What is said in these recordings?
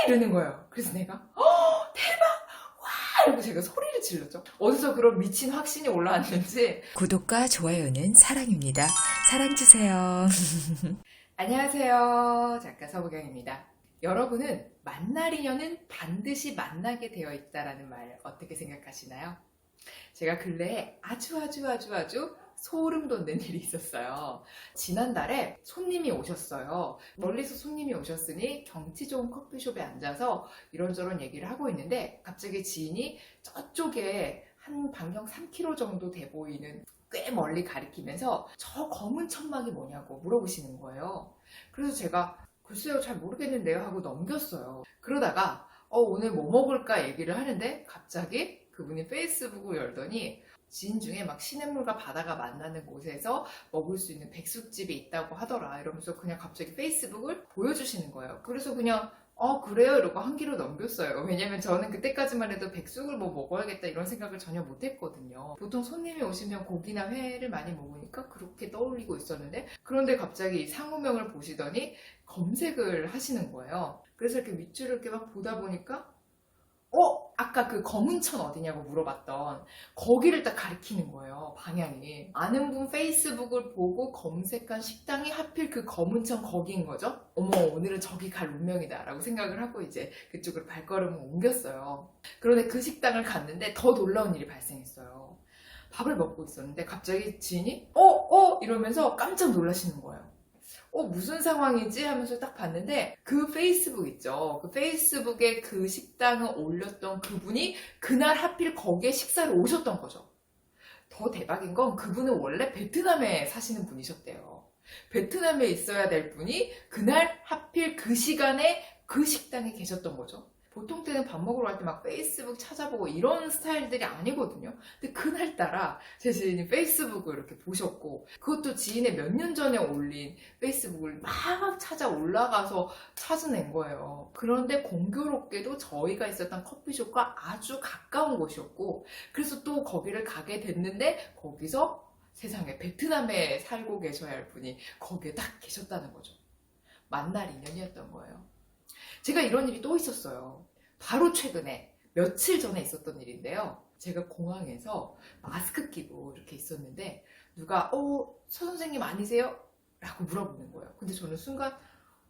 이러는 거예요. 그래서 내가 대박! 와! 이러고 제가 소리를 질렀죠. 어디서 그런 미친 확신이 올라왔는지. 구독과 좋아요는 사랑입니다. 사랑 주세요. 안녕하세요. 작가 서부경입니다. 여러분은 만날 인연은 반드시 만나게 되어 있다라는 말 어떻게 생각하시나요? 제가 근래에 아주 소름 돋는 일이 있었어요. 지난달에 손님이 오셨어요. 멀리서 손님이 오셨으니 경치 좋은 커피숍에 앉아서 이런저런 얘기를 하고 있는데 갑자기 지인이 저쪽에 한 반경 3km 정도 돼 보이는 꽤 멀리 가리키면서 저 검은 천막이 뭐냐고 물어보시는 거예요. 그래서 제가 글쎄요 잘 모르겠는데요 하고 넘겼어요. 그러다가 오늘 뭐 먹을까 얘기를 하는데 갑자기 그분이 페이스북을 열더니 지인 중에 막 시냇물과 바다가 만나는 곳에서 먹을 수 있는 백숙집이 있다고 하더라 이러면서 그냥 갑자기 페이스북을 보여주시는 거예요. 그래서 그냥 그래요 이러고 한 귀로 넘겼어요. 왜냐면 저는 그때까지만 해도 백숙을 뭐 먹어야겠다 이런 생각을 전혀 못했거든요. 보통 손님이 오시면 고기나 회를 많이 먹으니까 그렇게 떠올리고 있었는데, 그런데 갑자기 상호명을 보시더니 검색을 하시는 거예요. 그래서 이렇게 밑줄을 이렇게 막 보다 보니까 아까 그 검은천 어디냐고 물어봤던 거기를 딱 가리키는 거예요, 방향이. 아는 분 페이스북을 보고 검색한 식당이 하필 그 검은천 거기인 거죠. 어머, 오늘은 저기 갈 운명이다 라고 생각을 하고 이제 그쪽으로 발걸음을 옮겼어요. 그런데 그 식당을 갔는데 더 놀라운 일이 발생했어요. 밥을 먹고 있었는데 갑자기 지인이 이러면서 깜짝 놀라시는 거예요. 무슨 상황이지? 하면서 딱 봤는데 그 페이스북 있죠. 그 페이스북에 그 식당을 올렸던 그분이 그날 하필 거기에 식사를 오셨던 거죠. 더 대박인 건 그분은 원래 베트남에 사시는 분이셨대요. 베트남에 있어야 될 분이 그날 하필 그 시간에 그 식당에 계셨던 거죠. 보통 때는 밥 먹으러 갈 때 막 페이스북 찾아보고 이런 스타일들이 아니거든요. 근데 그날따라 제 지인이 페이스북을 이렇게 보셨고, 그것도 지인의 몇 년 전에 올린 페이스북을 막 찾아 올라가서 찾아낸 거예요. 그런데 공교롭게도 저희가 있었던 커피숍과 아주 가까운 곳이었고, 그래서 또 거기를 가게 됐는데 거기서 세상에 베트남에 살고 계셔야 할 분이 거기에 딱 계셨다는 거죠. 만날 인연이었던 거예요. 제가 이런 일이 또 있었어요. 바로 최근에 며칠 전에 있었던 일인데요. 제가 공항에서 마스크 끼고 이렇게 있었는데 누가 서 선생님 아니세요? 라고 물어보는 거예요. 근데 저는 순간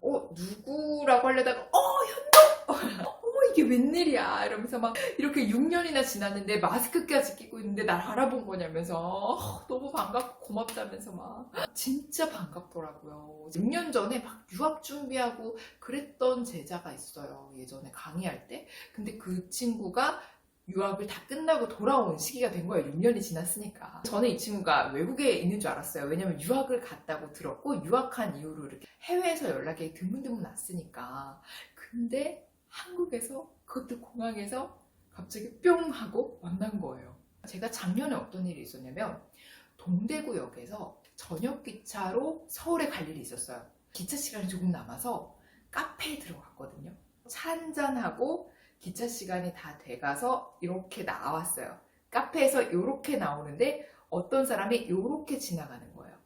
누구라고 하려다가 현동! 이게 웬일이야 이러면서 막 이렇게 6년이나 지났는데 마스크까지 끼고 있는데 날 알아본 거냐면서 너무 반갑고 고맙다면서 막 진짜 반갑더라고요. 6년 전에 막 유학 준비하고 그랬던 제자가 있어요. 예전에 강의할 때. 근데 그 친구가 유학을 다 끝나고 돌아온 시기가 된 거예요. 6년이 지났으니까. 저는 이 친구가 외국에 있는 줄 알았어요. 왜냐면 유학을 갔다고 들었고 유학한 이후로 이렇게 해외에서 연락이 드문드문 왔으니까. 근데 한국에서, 그것도 공항에서 갑자기 뿅 하고 만난 거예요. 제가 작년에 어떤 일이 있었냐면 동대구역에서 저녁 기차로 서울에 갈 일이 있었어요. 기차 시간이 조금 남아서 카페에 들어갔거든요. 차 한잔하고 기차 시간이 다 돼가서 이렇게 나왔어요. 카페에서 이렇게 나오는데 어떤 사람이 이렇게 지나가는 거예요.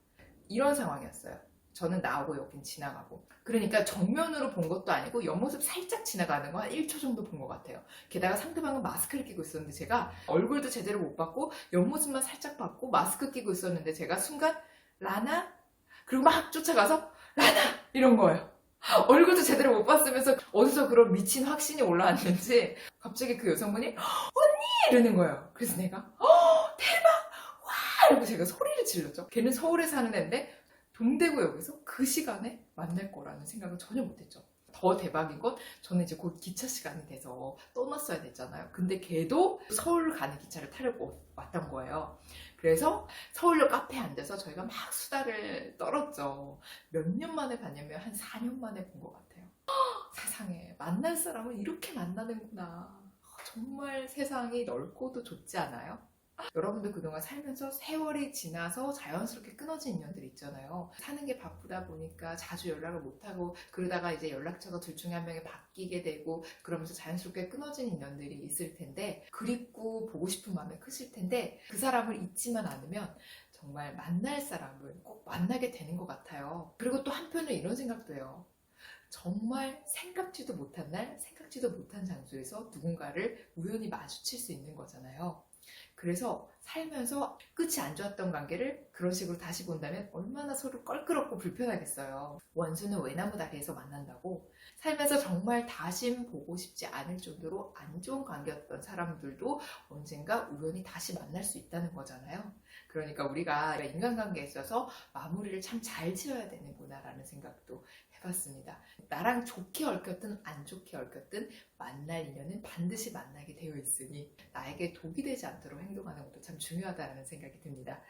이런 상황이었어요. 저는 나오고 여긴 지나가고. 그러니까 정면으로 본 것도 아니고 옆모습 살짝 지나가는 거 한 1초 정도 본 것 같아요. 게다가 상대방은 마스크를 끼고 있었는데 제가 얼굴도 제대로 못 봤고 옆모습만 살짝 봤고 마스크 끼고 있었는데 제가 순간 라나? 그리고 막 쫓아가서 라나! 이런 거예요. 얼굴도 제대로 못 봤으면서 어디서 그런 미친 확신이 올라왔는지 갑자기 그 여성분이 언니! 이러는 거예요. 그래서 내가 대박! 와! 이러고 제가 소리를 질렀죠. 걔는 서울에 사는 애인데 동대구역에서 그 시간에 만날 거라는 생각을 전혀 못했죠. 더 대박인 건 저는 이제 곧 기차 시간이 돼서 떠났어야 됐잖아요. 근데 걔도 서울 가는 기차를 타려고 왔던 거예요. 그래서 서울역 카페에 앉아서 저희가 막 수다를 떨었죠. 몇 년 만에 봤냐면 한 4년 만에 본 것 같아요. 세상에 만날 사람은 이렇게 만나는구나. 정말 세상이 넓고도 좋지 않아요? 여러분들 그동안 살면서 세월이 지나서 자연스럽게 끊어진 인연들이 있잖아요. 사는 게 바쁘다 보니까 자주 연락을 못하고 그러다가 이제 연락처가 둘 중에 한 명이 바뀌게 되고 그러면서 자연스럽게 끊어진 인연들이 있을 텐데, 그립고 보고 싶은 마음이 크실 텐데 그 사람을 잊지만 않으면 정말 만날 사람을 꼭 만나게 되는 것 같아요. 그리고 또 한편으로 이런 생각도 해요. 정말 생각지도 못한 날, 생각지도 못한 장소에서 누군가를 우연히 마주칠 수 있는 거잖아요. 그래서 살면서 끝이 안 좋았던 관계를 그런 식으로 다시 본다면 얼마나 서로 껄끄럽고 불편하겠어요. 원수는 외나무 다리에서 만난다고 살면서 정말 다신 보고 싶지 않을 정도로 안 좋은 관계였던 사람들도 언젠가 우연히 다시 만날 수 있다는 거잖아요. 그러니까 우리가 인간관계에 있어서 마무리를 참 잘 지어야 되는구나 라는 생각도 해봤습니다. 나랑 좋게 얽혔든 안 좋게 얽혔든 만날 인연은 반드시 만나게 되어 있으니 나에게 독이 되지 않도록 행동하는 것도 참 중요하다는 생각이 듭니다.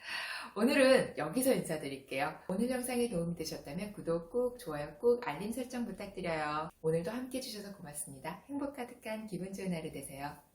오늘은 여기서 인사드릴게요. 오늘 영상이 도움이 되셨다면 구독 꾹, 좋아요 꾹, 알림 설정 부탁드려요. 오늘도 함께 해주셔서 고맙습니다. 행복 가득한 기분 좋은 하루 되세요.